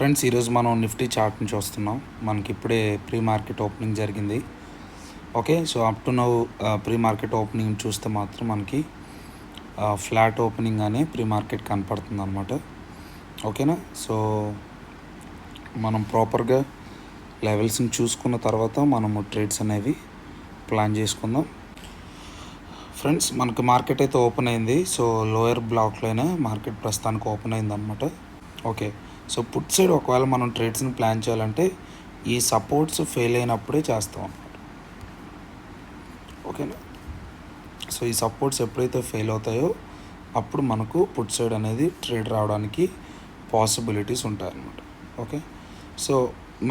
Friends, ఈరోజు మనం Nifty చార్ట్ని చూస్తున్నాం. మనకి ఇప్పుడే ప్రీ మార్కెట్ ఓపెనింగ్ జరిగింది. Okay, so up to now pre market opening చూస్తే మాత్రం మనకి ఫ్లాట్ ఓపెనింగ్ అనే ప్రీ మార్కెట్ కనపడుతుంది అనమాట. ఓకేనా, సో మనం ప్రాపర్గా లెవెల్స్ని చూసుకున్న తర్వాత మనము ట్రేడ్స్ అనేవి ప్లాన్ చేసుకుందాం. ఫ్రెండ్స్, మనకి మార్కెట్ అయితే ఓపెన్ అయింది. సో లోయర్ బ్లాక్లోనే మార్కెట్ ప్రస్తుతానికి ఓపెన్ అయింది అనమాట. ఓకే, సో పుట్ సైడ్ ఒకవేళ మనం ట్రేడ్స్ని ప్లాన్ చేయాలంటే ఈ సపోర్ట్స్ ఫెయిల్ అయినప్పుడే చేస్తాం అన్నమాట. ఓకేనా, సో ఈ సపోర్ట్స్ ఎప్పుడైతే ఫెయిల్ అవుతాయో అప్పుడు మనకు పుట్ సైడ్ అనేది ట్రేడ్ రావడానికి పాసిబిలిటీస్ ఉంటాయన్నమాట. ఓకే, సో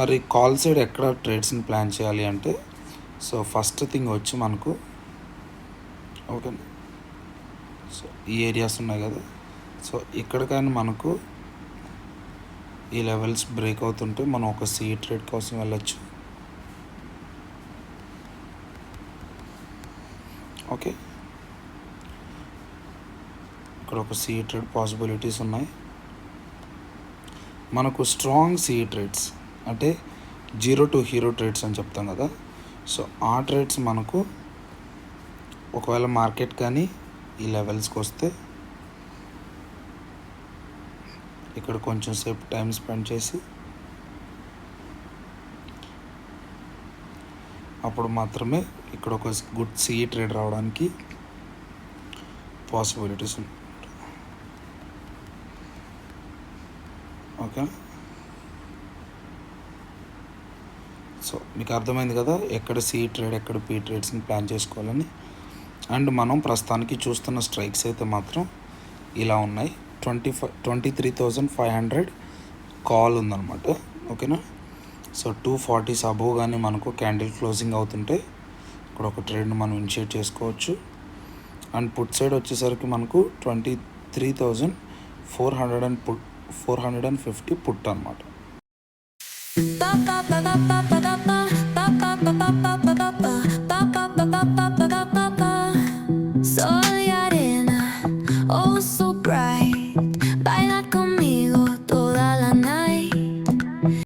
మరి కాల్ సైడ్ ఎక్కడ ట్రేడ్స్ని ప్లాన్ చేయాలి అంటే, సో ఫస్ట్ థింగ్ వచ్చి మనకు ఓకే, సో ఈ ఏరియాస్ ఉన్నాయి కదా, సో ఇక్కడ కానీ మనకు ఈ లెవెల్స్ బ్రేక్ అవుతుంటే మనం ఒక సి ట్రేడ్ కోసం వెళ్ళచ్చు. ఓకే, ఇక్కడ ఒక సి ట్రేడ్ పాసిబిలిటీస్ ఉన్నాయి. మనకు స్ట్రాంగ్ సి ట్రేడ్స్ అంటే జీరో టు హీరో ట్రేడ్స్ అని చెప్తాం కదా, సో ఆ ట్రేడ్స్ మనకు ఒకవేళ మార్కెట్ కానీ ఈ లెవెల్స్కి వస్తే ఇక్కడ కొంచెం సేపు టైం స్పెండ్ చేసి అప్పుడు మాత్రమే ఇక్కడ ఒక గుడ్ సి ట్రేడ్ రావడానికి పాసిబిలిటీస్ ఉన్నాయి. ఓకే, సో మీకు అర్థమైంది కదా ఎక్కడ సి ట్రేడ్ ఎక్కడ పీ ట్రేడ్స్ని ప్లాన్ చేసుకోవాలని. అండ్ మనం ప్రస్తుతానికి చూస్తున్న స్ట్రైక్స్ అయితే మాత్రం ఇలా ఉన్నాయి. 23,500 కాల్ ఉందన్నమాట. ఓకేనా, సో 240 అబోవ్ కానీ మనకు క్యాండిల్ క్లోజింగ్ అవుతుంటే ఇక్కడ ఒక ట్రేడ్ని మనం ఇనిషియేట్ చేసుకోవచ్చు. అండ్ పుట్ సైడ్ వచ్చేసరికి మనకు 23,450 పుట్ అనమాట.